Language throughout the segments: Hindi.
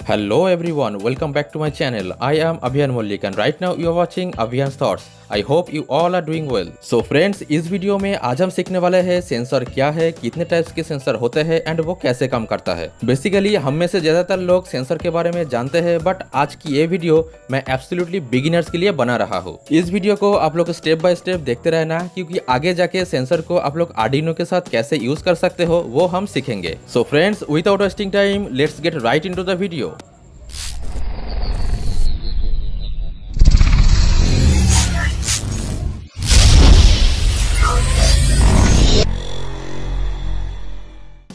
Hello everyone, welcome back to my channel. I am Abhiyan Mollik and right now you are watching Abhiyan's Thoughts. I hope you all are doing well. So friends, इस वीडियो में आज हम सीखने वाले हैं सेंसर क्या है, कितने टाइप्स के सेंसर होते हैं एंड वो कैसे काम करता है। बेसिकली हम में से ज्यादातर लोग सेंसर के बारे में जानते हैं, बट आज की ये वीडियो मैं एब्सोल्युटली बिगिनर्स के लिए बना रहा हूँ। इस वीडियो को आप लोग स्टेप बाय स्टेप देखते रहना, क्योंकि आगे जाके सेंसर को आप लोग आर्डिनो के साथ कैसे यूज कर सकते हो वो हम सीखेंगे। So friends, without wasting time let's get right into the video.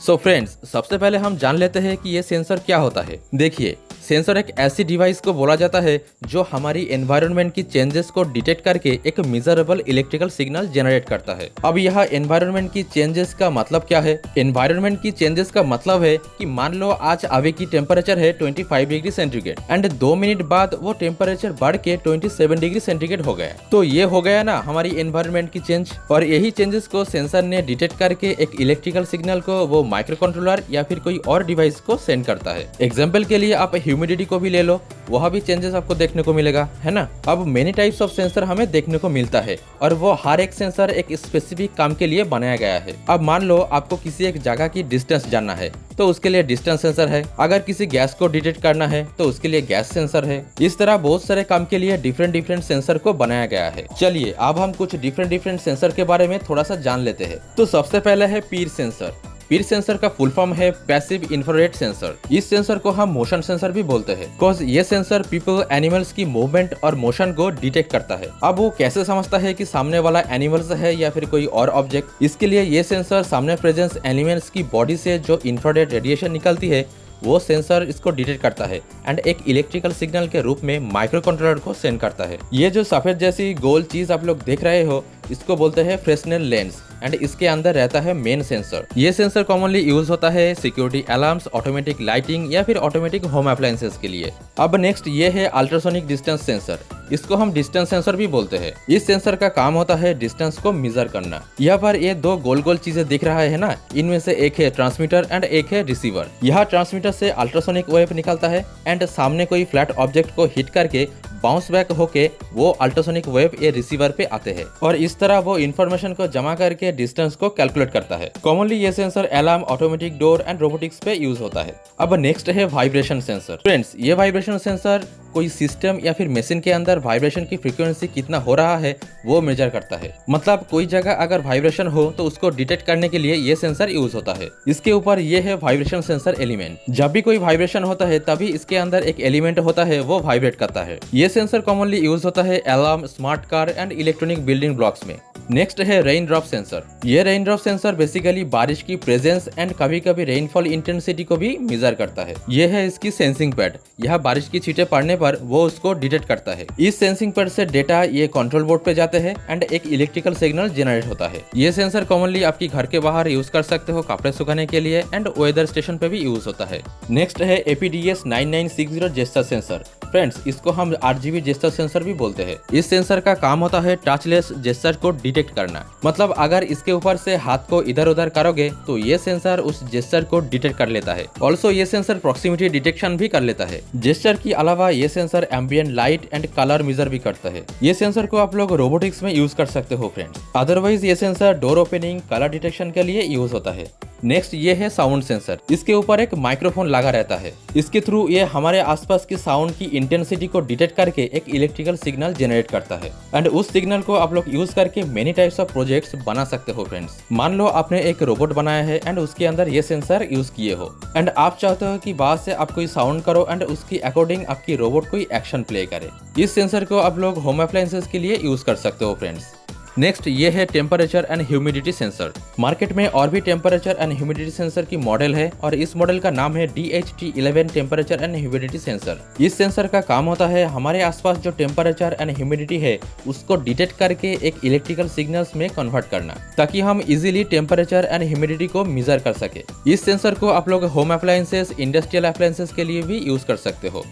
So friends, सबसे पहले हम जान लेते हैं कि ये सेंसर क्या होता है। देखिए, सेंसर एक ऐसी डिवाइस को बोला जाता है जो हमारी एनवायरनमेंट की चेंजेस को डिटेक्ट करके एक मेजरेबल इलेक्ट्रिकल सिग्नल जनरेट करता है। अब यह एनवायरनमेंट की चेंजेस का मतलब क्या है? एनवायरनमेंट की चेंजेस का मतलब है कि मान लो आज अभी की टेम्परेचर है 25 डिग्री सेंटीग्रेड एंड 2 मिनट बाद वो टेम्परेचर बढ़ के 27 डिग्री सेंटीग्रेड हो गया। तो ये हो गया ना हमारी एनवायरनमेंट की चेंज, और यही चेंजेस को सेंसर ने डिटेक्ट करके एक इलेक्ट्रिकल सिग्नल को वो माइक्रो कंट्रोलर या फिर कोई और डिवाइस को सेंड करता है। एग्जाम्पल के लिए आप ह्यूमिडिटी को भी ले लो, वहाँ भी चेंजेस आपको देखने को मिलेगा, है ना। अब मेनी टाइप्स ऑफ सेंसर हमें देखने को मिलता है और वो हर एक सेंसर एक स्पेसिफिक काम के लिए बनाया गया है। अब मान लो आपको किसी एक जगह की डिस्टेंस जानना है तो उसके लिए डिस्टेंस सेंसर है। अगर किसी गैस को डिटेक्ट करना है तो उसके लिए गैस सेंसर है। इस तरह बहुत सारे काम के लिए डिफरेंट सेंसर को बनाया गया है। चलिए अब हम कुछ डिफरेंट सेंसर के बारे में थोड़ा सा जान लेते हैं। तो सबसे पहले है पीर सेंसर। पीर सेंसर का फुल फॉर्म है पैसिव इंफ्रारेड सेंसर। इस सेंसर को हम मोशन सेंसर भी बोलते हैं, बिकॉज ये सेंसर पीपल एनिमल्स की मूवमेंट और मोशन को डिटेक्ट करता है। अब वो कैसे समझता है कि सामने वाला एनिमल्स है या फिर कोई और ऑब्जेक्ट? इसके लिए ये सेंसर सामने प्रेजेंस एलिमेंट्स की बॉडी से जो इंफ्रारेड रेडिएशन निकलती है वो सेंसर इसको डिटेक्ट करता है एंड एक इलेक्ट्रिकल सिग्नल के रूप में माइक्रो कंट्रोलर को सेंड करता है। ये जो सफेद जैसी गोल चीज आप लोग देख रहे हो इसको बोलते हैं फ्रेस्नेल लेंस एंड इसके अंदर रहता है मेन सेंसर। ये सेंसर कॉमनली यूज होता है सिक्योरिटी अलार्म्स, ऑटोमेटिक लाइटिंग या फिर ऑटोमेटिक होम अप्लायंसेस के लिए। अब नेक्स्ट ये है अल्ट्रासोनिक डिस्टेंस सेंसर। इसको हम डिस्टेंस सेंसर भी बोलते हैं। इस सेंसर का काम होता है डिस्टेंस को मेजर करना। यहाँ पर ये दो गोल गोल चीजें दिख रहा है ना, इनमें से एक है ट्रांसमीटर एंड एक है रिसीवर। यह ट्रांसमीटर से अल्ट्रासोनिक वेव निकलता है एंड सामने कोई फ्लैट ऑब्जेक्ट को हिट करके बाउंस बैक होके वो अल्ट्रासोनिक वेव ये रिसीवर पे आते हैं और इस तरह वो इन्फॉर्मेशन को जमा करके डिस्टेंस को कैलकुलेट करता है। कॉमनली ये sensor alarm, automatic door and robotics पे यूज होता है। अब नेक्स्ट है वाइब्रेशन सेंसर। फ्रेंड्स, ये वाइब्रेशन सेंसर कोई सिस्टम या फिर मशीन के अंदर वाइब्रेशन की फ्रीक्वेंसी कितना हो रहा है वो मेजर करता है। मतलब कोई जगह अगर वाइब्रेशन हो तो उसको डिटेक्ट करने के लिए ये सेंसर यूज होता है। इसके ऊपर ये है वाइब्रेशन सेंसर एलिमेंट। जब भी कोई वाइब्रेशन होता है तभी इसके अंदर एक एलिमेंट होता है वो वाइब्रेट करता है। ये सेंसर कॉमनली यूज होता है alarm, smart car and electronic building blocks में। नेक्स्ट है रेन ड्रॉप सेंसर। ये रेन ड्रॉप सेंसर बेसिकली बारिश की प्रेजेंस एंड कभी कभी रेनफॉल इंटेंसिटी को भी मेजर करता है। ये है इसकी सेंसिंग पैड। यह बारिश की छींटे पड़ने पर वो उसको डिटेक्ट करता है। इस सेंसिंग पैड से डेटा ये कंट्रोल बोर्ड पे जाते हैं एंड एक इलेक्ट्रिकल सिग्नल जनरेट होता है। ये सेंसर कॉमनली आपकी घर के बाहर यूज कर सकते हो कपड़े सुखाने के लिए एंड वेदर स्टेशन पे भी यूज होता है। नेक्स्ट है APDS 9960 जेस्चर सेंसर। फ्रेंड्स, इसको हम RGB जेस्चर सेंसर भी बोलते हैं। इस सेंसर का काम होता है टचलेस जेस्चर को डिटेक्ट करना। मतलब अगर इसके ऊपर से हाथ को इधर उधर करोगे तो ये सेंसर उस जेस्चर को डिटेक्ट कर लेता है। ऑल्सो ये सेंसर प्रॉक्सिमिटी डिटेक्शन भी कर लेता है। जेस्चर की अलावा ये sensor ambient light and colour measure भी करता है। ये सेंसर को आप लोग रोबोटिक्स में यूज कर सकते हो फ्रेंड्स। अदरवाइज ये sensor door opening, colour detection के लिए यूज होता है। नेक्स्ट ये है साउंड सेंसर। इसके ऊपर एक माइक्रोफोन लगा रहता है। इसके थ्रू ये हमारे आसपास की साउंड की इंटेंसिटी को डिटेक्ट करके एक इलेक्ट्रिकल सिग्नल जनरेट करता है एंड उस सिग्नल को आप लोग यूज करके मेनी टाइप्स ऑफ प्रोजेक्ट्स बना सकते हो फ्रेंड्स। मान लो आपने एक रोबोट बनाया है एंड उसके अंदर ये सेंसर यूज किए हो एंड आप चाहते हो कि बाहर से आप कोई साउंड करो एंड उसकी अकॉर्डिंग आपकी रोबोट कोई एक्शन प्ले करे। इस सेंसर को आप लोग होम अप्लायंसेस के लिए यूज कर सकते हो फ्रेंड्स। नेक्स्ट ये है temperature and humidity sensor. Market में और भी टेम्परेचर एंड ह्यूमिडिटी सेंसर की मॉडल है और इस मॉडल का नाम है DHT11 temperature and humidity sensor. इस सेंसर का काम होता है हमारे आसपास जो टेम्परेचर एंड ह्यूमिडिटी है उसको डिटेक्ट करके एक इलेक्ट्रिकल सिग्नल्स में कन्वर्ट करना, ताकि हम इजीली टेम्परेचर एंड ह्यूमिडिटी को मेजर कर सके। इस सेंसर को आप लोग होम अप्लायंसेस, इंडस्ट्रियल अप्लायंसेस के लिए भी यूज कर सकते हो।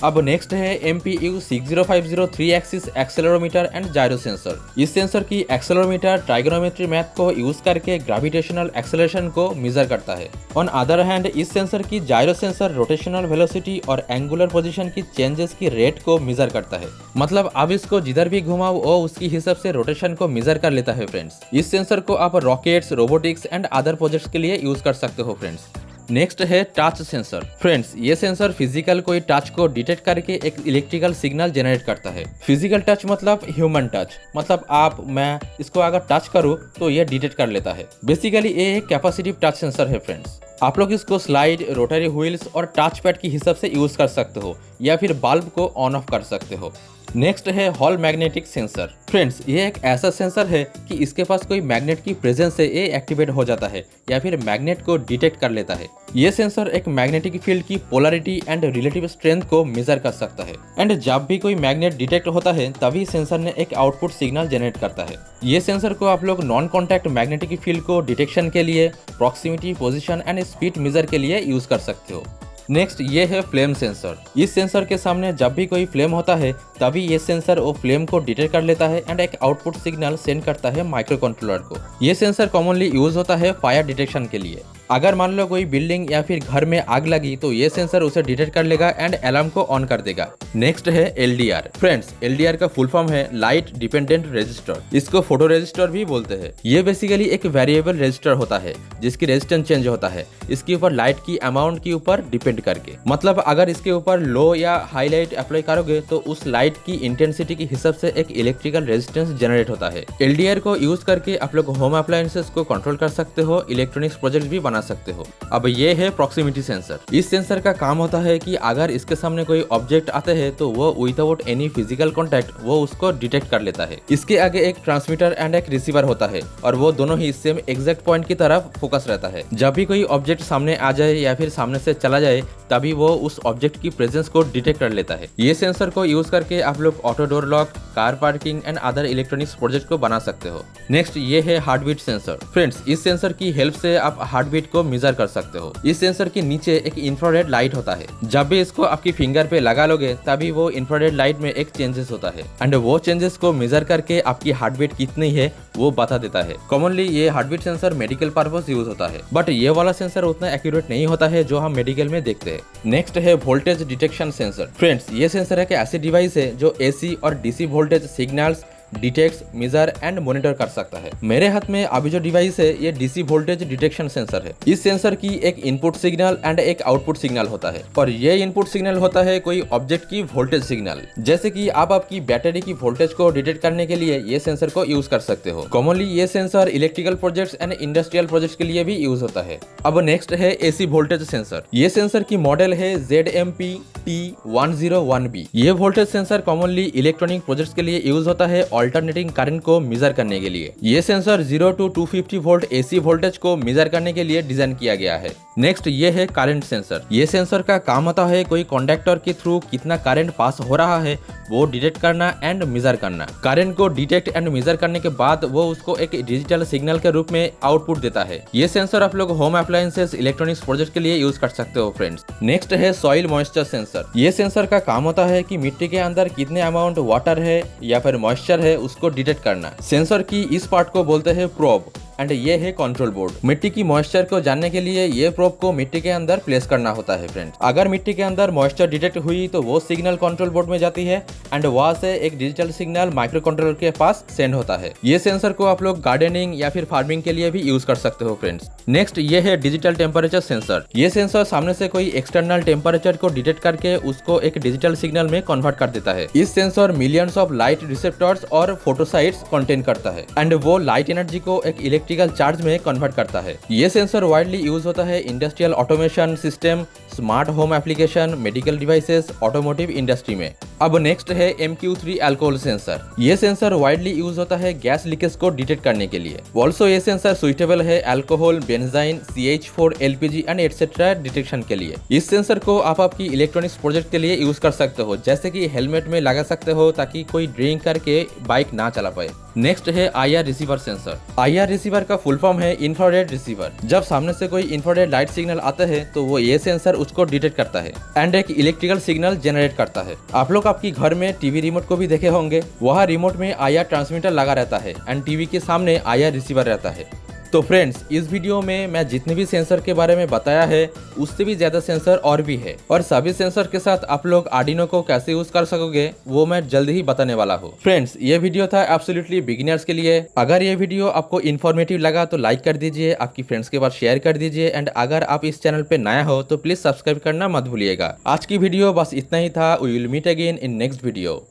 अब नेक्स्ट है MPU 6050 3 axis accelerometer and gyro sensor. इस सेंसर की एक्सेलेरोमीटर ट्राइगोनोमेट्री मैथ को यूज करके ग्रेविटेशनल एक्सेलरेशन को मेजर करता है। ऑन अदर हैंड इस सेंसर की जायरो सेंसर रोटेशनल वेलोसिटी और एंगुलर पोजीशन की चेंजेस की रेट को मेजर करता है। मतलब आप इसको जिधर भी घुमाओ वो उसकी हिसाब से रोटेशन को मेजर कर लेता है फ्रेंड्स। इस सेंसर को आप rockets, robotics and other projects के लिए यूज कर सकते हो फ्रेंड्स। नेक्स्ट है टच सेंसर। फ्रेंड्स, ये सेंसर फिजिकल कोई टच को डिटेक्ट करके एक इलेक्ट्रिकल सिग्नल जनरेट करता है। फिजिकल टच मतलब ह्यूमन टच, मतलब आप, मैं इसको अगर टच करूँ तो ये डिटेक्ट कर लेता है। बेसिकली ये एक कैपेसिटिव टच सेंसर है फ्रेंड्स। आप लोग इसको स्लाइड, रोटरी व्हील्स और टच पैड के हिसाब से यूज कर सकते हो या फिर बल्ब को ऑन ऑफ कर सकते हो। नेक्स्ट है हॉल मैग्नेटिक सेंसर। फ्रेंड्स, ये एक ऐसा सेंसर है कि इसके पास कोई मैग्नेट की प्रेजेंस से ये एक्टिवेट हो जाता है या फिर मैग्नेट को डिटेक्ट कर लेता है। ये सेंसर एक मैग्नेटिक फील्ड की पोलैरिटी एंड रिलेटिव स्ट्रेंथ को मेजर कर सकता है एंड जब भी कोई मैग्नेट डिटेक्ट होता है तभी सेंसर ने एक आउटपुट सिग्नल जनरेट करता है। ये सेंसर को आप लोग नॉन कॉन्टैक्ट मैग्नेटिक फील्ड को डिटेक्शन के लिए, proximity, position and speed measure के लिए यूज कर सकते हो। नेक्स्ट ये है फ्लेम सेंसर। इस सेंसर के सामने जब भी कोई फ्लेम होता है तभी ये सेंसर वो फ्लेम को डिटेक्ट कर लेता है एंड एक आउटपुट सिग्नल सेंड करता है माइक्रो कंट्रोलर को। ये सेंसर कॉमनली यूज होता है फायर डिटेक्शन के लिए। अगर मान लो कोई बिल्डिंग या फिर घर में आग लगी तो ये सेंसर उसे डिटेक्ट कर लेगा एंड अलार्म को ऑन कर देगा। नेक्स्ट है LDR। फ्रेंड्स, LDR का फुल फॉर्म है लाइट डिपेंडेंट रेजिस्टर। इसको फोटो रेजिस्टर भी बोलते हैं। ये बेसिकली एक वेरिएबल रेजिस्टर होता है जिसकी रेजिस्टेंस चेंज होता है इसके ऊपर लाइट की अमाउंट के ऊपर डिपेंड करके। मतलब अगर इसके ऊपर लो या हाई लाइट अप्लाई करोगे तो उस लाइट की इंटेंसिटी के हिसाब से एक इलेक्ट्रिकल रेजिस्टेंस जनरेट होता है। LDR को यूज करके आप लोग होम अप्लायंसेस को कंट्रोल कर सकते हो, इलेक्ट्रॉनिक्स प्रोजेक्ट भी बना सकते हो। अब ये है प्रॉक्सिमिटी सेंसर। इस सेंसर का काम होता है कि अगर इसके सामने कोई ऑब्जेक्ट आते हैं तो वो विदाउट एनी फिजिकल कॉन्टैक्ट वो उसको डिटेक्ट कर लेता है। इसके आगे एक ट्रांसमीटर एंड एक रिसीवर होता है और वो दोनों ही सेम एग्जैक्ट पॉइंट की तरफ फोकस रहता है। जब भी कोई ऑब्जेक्ट सामने आ जाए या फिर सामने से चला जाए तभी वो उस ऑब्जेक्ट की प्रेजेंस को डिटेक्ट कर लेता है। ये सेंसर को यूज करके आप लोग auto door lock, car parking and other electronics project को बना सकते हो। नेक्स्ट ये है हार्ट बीट सेंसर। फ्रेंड्स, इस सेंसर की हेल्प से आप हार्ट बीट को मेजर कर सकते हो। इस सेंसर के नीचे एक इंफ्रारेड लाइट होता है। जब भी इसको आपकी फिंगर पे लगा लोगे तभी वो इंफ्रारेड लाइट में एक चेंजेस होता है एंड वो चेंजेस को मेजर करके आपकी हार्ट बीट कितनी है वो बता देता है। कॉमनली ये heart beat sensor medical purpose use होता है, बट ये वाला सेंसर उतना एक्यूरेट नहीं होता है जो हम मेडिकल में देखते हैं। नेक्स्ट है वोल्टेज डिटेक्शन सेंसर। फ्रेंड्स, ये सेंसर एक ऐसी डिवाइस है जो AC और DC voltage signals detect, measure and monitor कर सकता है। मेरे हाथ में अभी जो डिवाइस है ये DC वोल्टेज डिटेक्शन सेंसर है। इस सेंसर की एक इनपुट सिग्नल एंड एक आउटपुट सिग्नल होता है और ये इनपुट सिग्नल होता है कोई ऑब्जेक्ट की वोल्टेज सिग्नल। जैसे कि आप आपकी बैटरी की वोल्टेज को डिटेक्ट करने के लिए ये सेंसर को यूज कर सकते हो। कॉमनली ये sensor electrical projects and industrial projects के लिए भी यूज होता है। अब नेक्स्ट है AC वोल्टेज सेंसर। ये सेंसर की मॉडल है ZMP-T101B। ये voltage sensor commonly electronic projects के लिए यूज होता है ऑल्टरनेटिंग करंट को मेजर करने के लिए। ये sensor 0 to 250 volt AC voltage को मेजर करने के लिए डिजाइन किया गया है। नेक्स्ट ये है करंट सेंसर। ये सेंसर का काम होता है कोई कंडक्टर के थ्रू कितना करंट पास हो रहा है वो डिटेक्ट करना एंड मेजर करना। करंट को डिटेक्ट एंड मेजर करने के बाद वो उसको एक डिजिटल सिग्नल के रूप में आउटपुट देता है। ये सेंसर आप लोग होम अप्लायंसेस, इलेक्ट्रॉनिक्स प्रोजेक्ट के लिए यूज कर सकते हो फ्रेंड्स। नेक्स्ट है सॉइल मॉइस्चर सेंसर। ये सेंसर का काम होता है कि मिट्टी के अंदर कितने अमाउंट वाटर है या फिर मॉइस्चर है उसको डिटेक्ट करना। सेंसर की इस पार्ट को बोलते हैं प्रोब एंड ये है कंट्रोल बोर्ड। मिट्टी की मॉइस्चर को जानने के लिए ये प्रोब को मिट्टी के अंदर प्लेस करना होता है फ्रेंड। अगर मिट्टी के अंदर मॉइस्चर डिटेक्ट हुई तो वो सिग्नल कंट्रोल बोर्ड में जाती है एंड वहां से एक डिजिटल सिग्नल माइक्रो कंट्रोलर के पास सेंड होता है। ये सेंसर को आप लोग गार्डनिंग या फिर फार्मिंग के लिए भी यूज कर सकते हो फ्रेंड्स। नेक्स्ट ये है डिजिटल टेम्परेचर सेंसर। ये सेंसर सामने से कोई एक्सटर्नल टेम्परेचर को डिटेक्ट करके उसको एक डिजिटल सिग्नल में कन्वर्ट कर देता है। इस sensor millions of light receptors और फोटोसाइट्स कंटेन करता है एंड वो लाइट एनर्जी को एक इलेक्ट्रिकल चार्ज में कन्वर्ट करता है। ये सेंसर वाइडली यूज होता है industrial automation system, smart home application, medical devices, automotive industry में। अब नेक्स्ट है MQ3 अल्कोहल सेंसर। ये सेंसर वाइडली यूज होता है गैस लीकेज को डिटेक्ट करने के लिए। ऑल्सो ये सेंसर सुइटेबल है alcohol, benzene, CH4, LPG and etcetera detection के लिए। इस सेंसर को आप आपकी इलेक्ट्रॉनिक्स प्रोजेक्ट के लिए यूज कर सकते हो, जैसे कि हेलमेट में लगा सकते हो ताकि कोई ड्रिंक करके बाइक ना चला पाए। नेक्स्ट है IR receiver sensor. IR receiver का फुल फॉर्म है इंफ्रारेड रिसीवर। जब सामने से कोई इंफ्रारेड लाइट सिग्नल आता है तो वो ये सेंसर उसको डिटेक्ट करता है एंड एक इलेक्ट्रिकल सिग्नल जनरेट करता है। आप लोग आपकी घर में टीवी रिमोट को भी देखे होंगे, वहाँ रिमोट में IR ट्रांसमीटर लगा रहता है एंड टीवी के सामने IR रिसीवर रहता है। तो फ्रेंड्स, इस वीडियो में मैं जितने भी सेंसर के बारे में बताया है उससे भी ज्यादा सेंसर और भी है, और सभी सेंसर के साथ आप लोग आर्डिनो को कैसे यूज कर सकोगे वो मैं जल्द ही बताने वाला हूँ। फ्रेंड्स, ये वीडियो था एब्सोल्युटली बिगिनर्स के लिए। अगर ये वीडियो आपको इन्फॉर्मेटिव लगा तो लाइक कर दीजिए, आपकी फ्रेंड्स के पास शेयर कर दीजिए एंड अगर आप इस चैनल पे नया हो तो प्लीज सब्सक्राइब करना मत भूलिएगा। आज की वीडियो बस इतना ही था। We will meet again in next video.